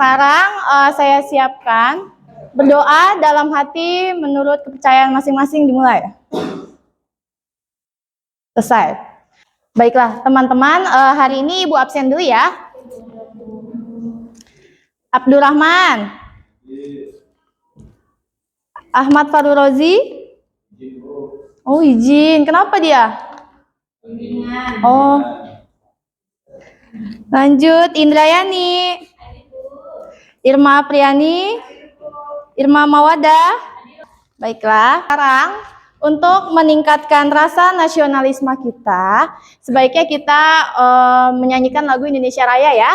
Sekarang saya siapkan berdoa dalam hati menurut kepercayaan masing-masing dimulai. Selesai. Baiklah teman-teman, hari ini Ibu absen dulu ya. Abdurrahman. Ahmad Farurozi. Oh izin, kenapa dia? Oh. Lanjut, Indrayani. Irma Priani, Irma Mawada. Baiklah, sekarang untuk meningkatkan rasa nasionalisme kita, sebaiknya kita menyanyikan lagu Indonesia Raya ya.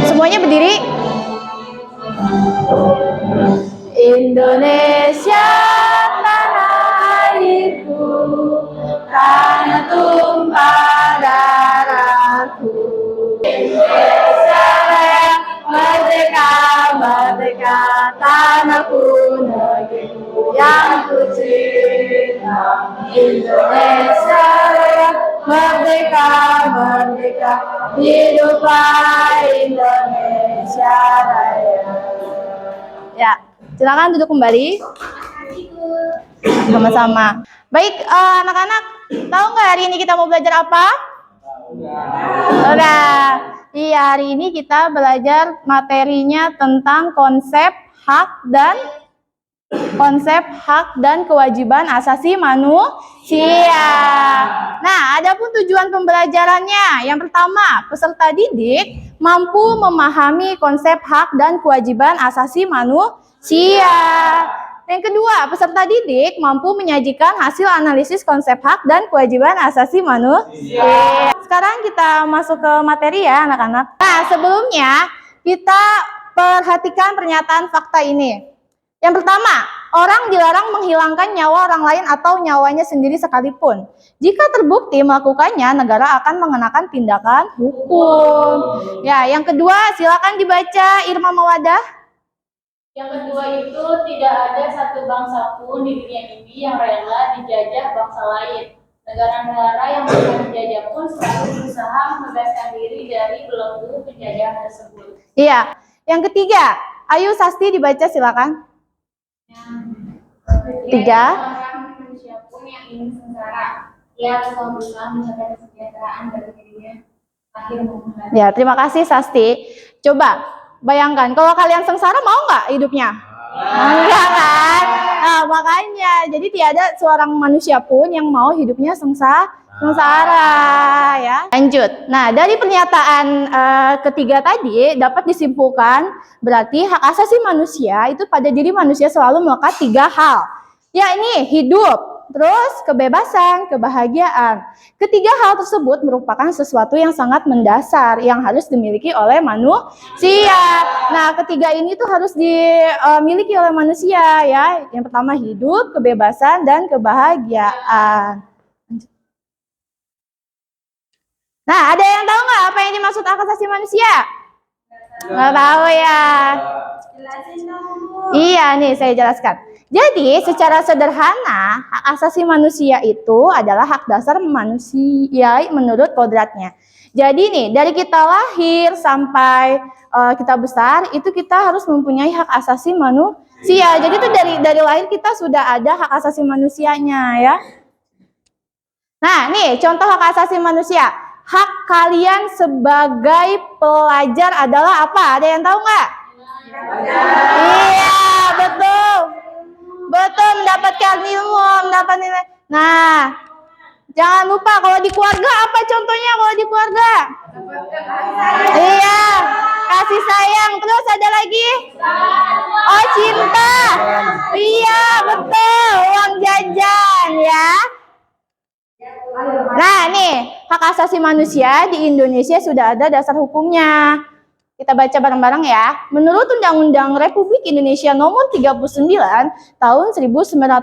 Semuanya berdiri. Indonesia tanah airku, tanah tumpah darahku. Indonesia Raya, merdeka, merdeka, tanahku, negeriku yang ku cinta. Indonesia Raya, merdeka, merdeka, hiduplah Indonesia Raya. Ya, silakan duduk kembali. Sama-sama. Baik, anak-anak, tahu nggak hari ini kita mau belajar apa? Udah. Iya, hari ini kita belajar materinya tentang konsep hak dan kewajiban asasi manusia. Nah, adapun tujuan pembelajarannya. Yang pertama, peserta didik mampu memahami konsep hak dan kewajiban asasi manusia. Yang kedua, peserta didik mampu menyajikan hasil analisis konsep hak dan kewajiban asasi manusia. Sekarang kita masuk ke materi ya anak-anak. Nah, sebelumnya kita perhatikan pernyataan fakta ini. Yang pertama, orang dilarang menghilangkan nyawa orang lain atau nyawanya sendiri sekalipun. Jika terbukti melakukannya, negara akan mengenakan tindakan hukum. Ya, yang kedua silakan dibaca Irma Mawadah. Yang kedua itu, tidak ada satu bangsa pun di dunia ini yang rela dijajah bangsa lain. Negara-negara yang pernah dijajah pun selalu berusaha membebaskan diri dari belenggu penjajahan tersebut. Iya. Yang ketiga, ayo Sasti dibaca silakan. Tiga. Orang manusia pun yang ingin sengsara, ia selalu berusaha mencapai kesejahteraan bagi dirinya. Akhir mengenai. Ya, terima kasih Sasti. Coba bayangkan, kalau kalian sengsara mau nggak hidupnya? Enggak kan? Nah, makanya, jadi tiada seorang manusia pun yang mau hidupnya sengsara ya. Lanjut. Nah, dari pernyataan ketiga tadi dapat disimpulkan berarti hak asasi manusia itu pada diri manusia selalu melekat 3 hal. Ya, ini hidup, terus kebebasan, kebahagiaan. Ketiga hal tersebut merupakan sesuatu yang sangat mendasar yang harus dimiliki oleh manusia. Nah, ketiga ini tuh harus dimiliki oleh manusia ya. Yang pertama hidup, kebebasan, dan kebahagiaan. Nah, ada yang tahu nggak apa yang dimaksud hak asasi manusia? Nggak tahu ya? Iya nih, saya jelaskan. Jadi, secara sederhana, hak asasi manusia itu adalah hak dasar manusia menurut kodratnya. Jadi nih, dari kita lahir sampai kita besar, itu kita harus mempunyai hak asasi manusia. Jadi itu dari lahir kita sudah ada hak asasi manusianya ya. Nah, nih contoh hak asasi manusia. Hak kalian sebagai pelajar adalah apa? Ada yang tahu nggak? Iya, betul. Betul, mendapatkan ilmu, mendapat nilai. Nah, jangan lupa kalau di keluarga apa contohnya kalau di keluarga? Iya, kasih sayang. Terus ada lagi? Oh, cinta. Iya, betul. Uang jajan ya. Nah, nih, hak asasi manusia di Indonesia sudah ada dasar hukumnya. Kita baca bareng-bareng ya. Menurut Undang-Undang Republik Indonesia Nomor 39 Tahun 1999,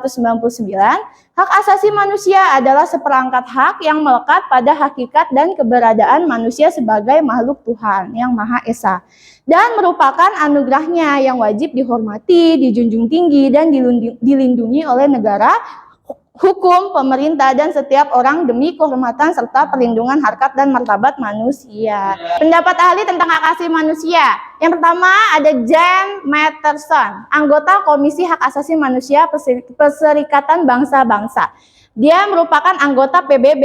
hak asasi manusia adalah seperangkat hak yang melekat pada hakikat dan keberadaan manusia sebagai makhluk Tuhan yang Maha Esa dan merupakan anugerahnya yang wajib dihormati, dijunjung tinggi, dan dilindungi oleh negara hukum, pemerintah, dan setiap orang demi kehormatan serta perlindungan harkat dan martabat manusia. Pendapat ahli tentang hak asasi manusia. Yang pertama ada Jan Matterson, anggota Komisi Hak Asasi Manusia Perserikatan Bangsa-Bangsa. Dia merupakan anggota PBB.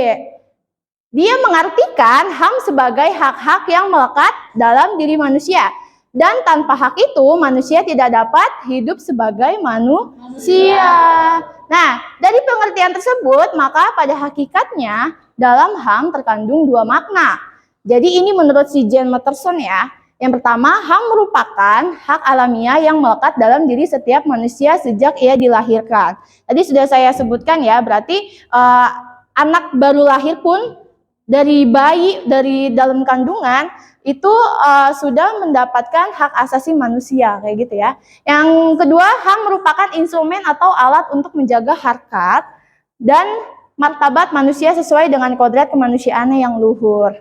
Dia mengartikan HAM sebagai hak-hak yang melekat dalam diri manusia. Dan tanpa hak itu, manusia tidak dapat hidup sebagai manusia. Nah, dari pengertian tersebut, maka pada hakikatnya dalam HAM terkandung dua makna. Jadi ini menurut si Jan Matterson ya. Yang pertama, HAM merupakan hak alamiah yang melekat dalam diri setiap manusia sejak ia dilahirkan. Tadi sudah saya sebutkan ya, berarti anak baru lahir pun dari bayi, dari dalam kandungan, itu sudah mendapatkan hak asasi manusia, kayak gitu ya. Yang kedua, HAM merupakan instrumen atau alat untuk menjaga harkat dan martabat manusia sesuai dengan kodrat kemanusiaannya yang luhur.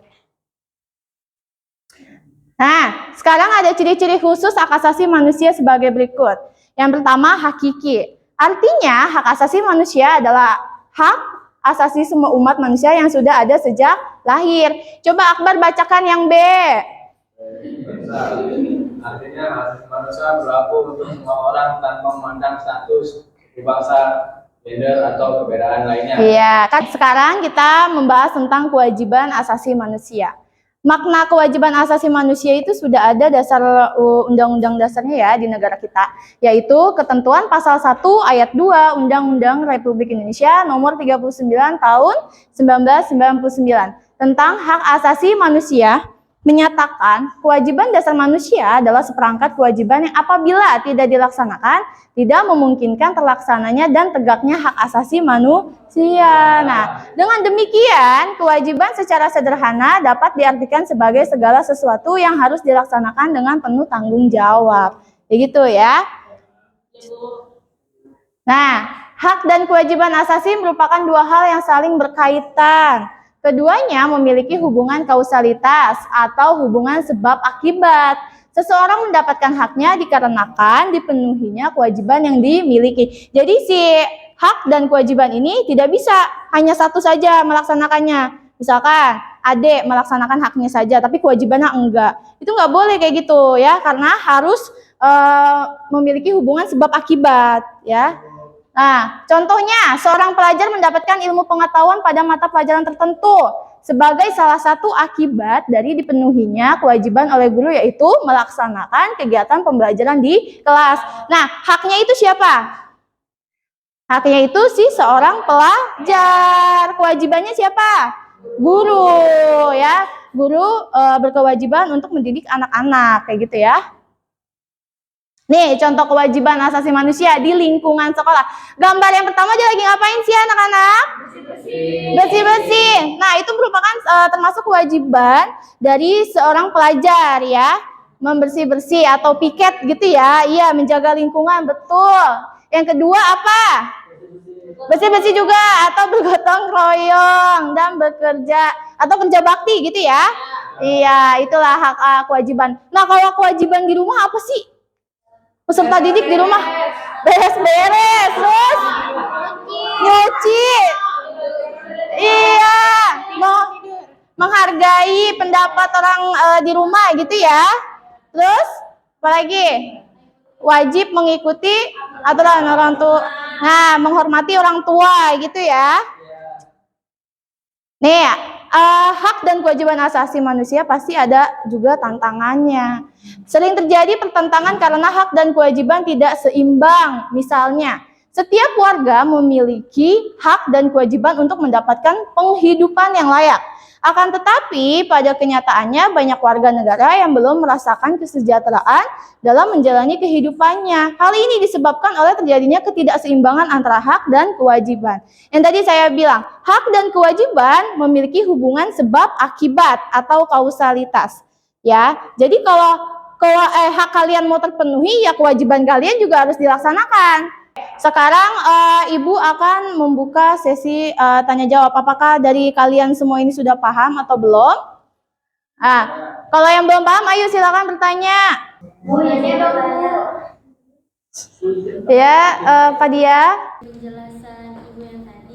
Nah, sekarang ada ciri-ciri khusus hak asasi manusia sebagai berikut. Yang pertama, hakiki. Artinya, hak asasi manusia adalah hak asasi semua umat manusia yang sudah ada sejak lahir. Coba Akbar bacakan yang B. Artinya hak manusia berlaku untuk semua orang tanpa memandang status, bangsa, gender, atau perbedaan lainnya. Iya, kan sekarang kita membahas tentang kewajiban asasi manusia. Makna kewajiban asasi manusia itu sudah ada dasar undang-undang dasarnya ya di negara kita, yaitu ketentuan pasal 1 ayat 2 Undang-Undang Republik Indonesia nomor 39 tahun 1999 tentang hak asasi manusia, menyatakan kewajiban dasar manusia adalah seperangkat kewajiban yang apabila tidak dilaksanakan tidak memungkinkan terlaksananya dan tegaknya hak asasi manusia. Nah, dengan demikian kewajiban secara sederhana dapat diartikan sebagai segala sesuatu yang harus dilaksanakan dengan penuh tanggung jawab. Begitu ya. Nah, hak dan kewajiban asasi merupakan dua hal yang saling berkaitan. Keduanya memiliki hubungan kausalitas atau hubungan sebab akibat. Seseorang mendapatkan haknya dikarenakan dipenuhinya kewajiban yang dimiliki. Jadi si hak dan kewajiban ini tidak bisa hanya satu saja melaksanakannya. Misalkan adik melaksanakan haknya saja tapi kewajibannya enggak. Itu enggak boleh kayak gitu ya, karena harus memiliki hubungan sebab akibat ya. Nah, contohnya seorang pelajar mendapatkan ilmu pengetahuan pada mata pelajaran tertentu sebagai salah satu akibat dari dipenuhinya kewajiban oleh guru, yaitu melaksanakan kegiatan pembelajaran di kelas. Nah, haknya itu siapa? Haknya itu si seorang pelajar. Kewajibannya siapa? Guru ya. Guru berkewajiban untuk mendidik anak-anak kayak gitu ya. Nih, contoh kewajiban asasi manusia di lingkungan sekolah. Gambar yang pertama dia lagi ngapain sih anak-anak? Bersih-bersih. Nah, itu merupakan termasuk kewajiban dari seorang pelajar ya. Membersih-bersih atau piket gitu ya. Iya, menjaga lingkungan, betul. Yang kedua apa? Bersih-bersih juga atau bergotong royong dan bekerja atau kerja bakti gitu ya. Iya, itulah hak kewajiban. Nah, kalau kewajiban di rumah apa sih? Peserta didik di rumah beres-beres, terus nyuci, iya, menghargai pendapat orang di rumah gitu ya. Terus apalagi? Wajib mengikuti aturan orang tua. Nah, menghormati orang tua gitu ya. Nih, hak dan kewajiban asasi manusia pasti ada juga tantangannya. Sering terjadi pertentangan karena hak dan kewajiban tidak seimbang. Misalnya, setiap warga memiliki hak dan kewajiban untuk mendapatkan penghidupan yang layak. Akan tetapi, pada kenyataannya banyak warga negara yang belum merasakan kesejahteraan dalam menjalani kehidupannya. Hal ini disebabkan oleh terjadinya ketidakseimbangan antara hak dan kewajiban. Yang tadi saya bilang, hak dan kewajiban memiliki hubungan sebab akibat atau kausalitas. Ya, jadi kalau hak kalian mau terpenuhi, ya kewajiban kalian juga harus dilaksanakan. Sekarang Ibu akan membuka sesi tanya jawab. Apakah dari kalian semua ini sudah paham atau belum? Nah, kalau yang belum paham, ayo silakan bertanya. Ya, Fadia. Penjelasan Ibu yang tadi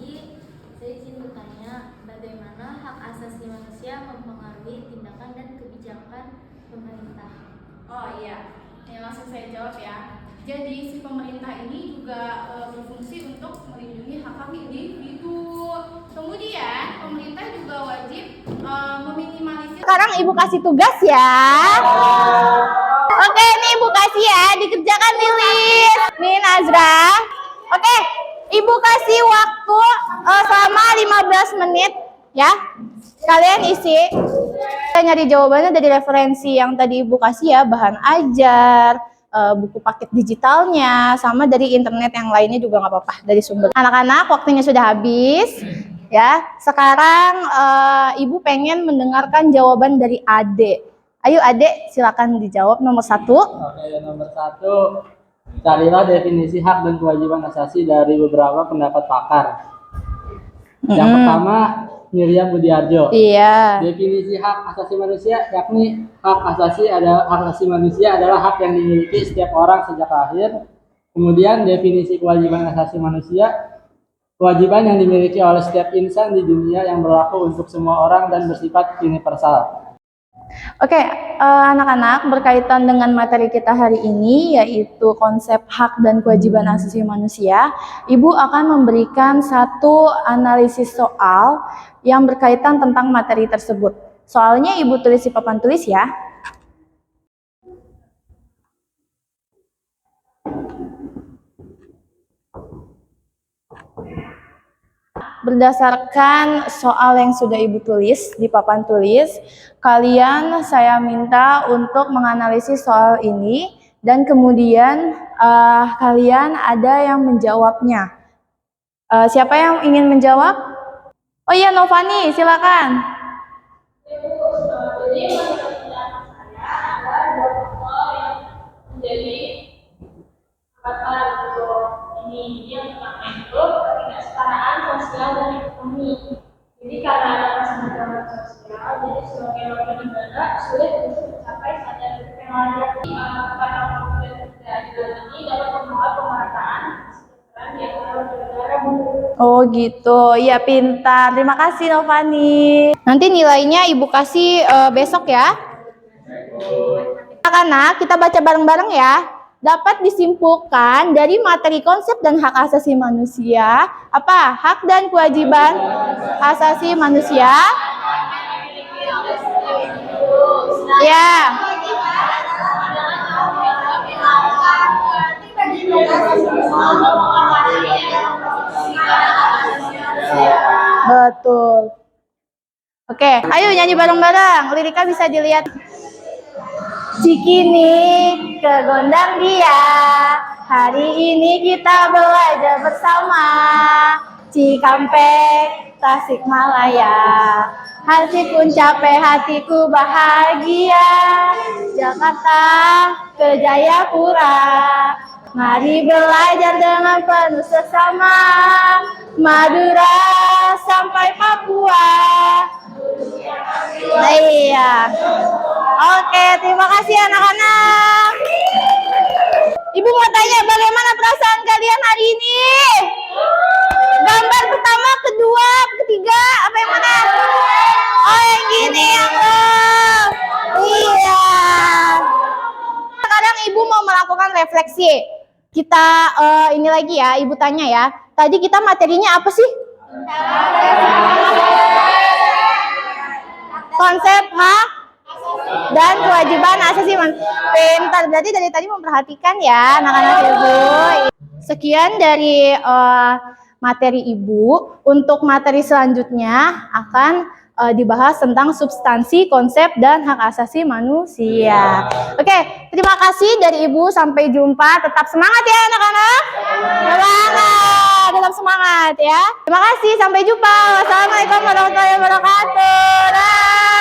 Oh iya, ya langsung saya jawab ya. Jadi si pemerintah ini juga berfungsi untuk melindungi hak-hak individu. Kemudian pemerintah juga wajib meminimalisir. Sekarang Ibu kasih tugas ya. Oke, ini Ibu kasih ya, dikerjakan Lilis. Nih Nazra. Oke, Ibu kasih waktu selama 15 menit ya. Kalian isi. Kita nyari jawabannya dari referensi yang tadi Ibu kasih ya, bahan ajar, buku paket digitalnya, sama dari internet yang lainnya juga nggak apa-apa dari sumber. Anak-anak, waktunya sudah habis ya. Sekarang Ibu pengen mendengarkan jawaban dari Ade. Ayo Ade, silakan dijawab nomor 1. Oke, nomor 1. Carilah definisi hak dan kewajiban asasi dari beberapa pendapat pakar. Yang pertama, Miriam Budiarjo. Iya. Definisi hak asasi manusia yakni hak asasi manusia adalah hak yang dimiliki setiap orang sejak lahir. Kemudian definisi kewajiban asasi manusia, kewajiban yang dimiliki oleh setiap insan di dunia yang berlaku untuk semua orang dan bersifat universal. Oke, anak-anak, berkaitan dengan materi kita hari ini yaitu konsep hak dan kewajiban asasi manusia, Ibu akan memberikan satu analisis soal yang berkaitan tentang materi tersebut. Soalnya Ibu tulis di papan tulis ya. Berdasarkan soal yang sudah Ibu tulis di papan tulis, kalian saya minta untuk menganalisis soal ini dan kemudian kalian ada yang menjawabnya. Siapa yang ingin menjawab? Oh iya, Novani, silakan. Jadi menurut pendapat saya ada 2 faktor yang menjadi kata ini. Yang pertama itu ketidaksetaraan sosial dan ekonomi. Jadi karena ada kesenjangan sosial, jadi sebagai warga negara sulit untuk mencapai standar hidup yang layak. Karena faktor ketidakadilan ini dapat membawa pemerataan kesejahteraan di antara warga negara. Oh gitu, ya pintar. Terima kasih Novani. Nanti nilainya Ibu kasih besok ya. Anak-anak, kita baca bareng-bareng ya. Dapat disimpulkan dari materi konsep dan hak asasi manusia. Apa? Hak dan kewajiban asasi manusia. Ya. Betul. Oke, ayo nyanyi bareng-bareng. Liriknya bisa dilihat. Cikini ke gondang dia, hari ini kita belajar bersama. Cikampek, Tasikmalaya, hati pun capek, hatiku bahagia. Jakarta ke Jayapura, mari belajar dengan penuh sesama. Madura sampai Papua. Iya. Oke, terima kasih anak-anak. Ibu mau tanya bagaimana perasaan kalian hari ini? Gambar pertama, kedua, ketiga, apa yang mana? Oh, yang gini yang iya. Sekarang Ibu mau melakukan refleksi. Kita ini lagi ya, Ibu tanya ya. Tadi kita materinya apa sih? Konsep hak dan kewajiban asasi manusia. Pintar, berarti dari tadi memperhatikan ya anak-anak Ibu. Sekian dari materi Ibu. Untuk materi selanjutnya akan dibahas tentang substansi, konsep, dan hak asasi manusia. Oke, terima kasih dari Ibu. Sampai jumpa. Tetap semangat ya anak-anak. Semangat, tetap semangat ya. Terima kasih. Sampai jumpa. Wassalamualaikum warahmatullahi wabarakatuh. Dah.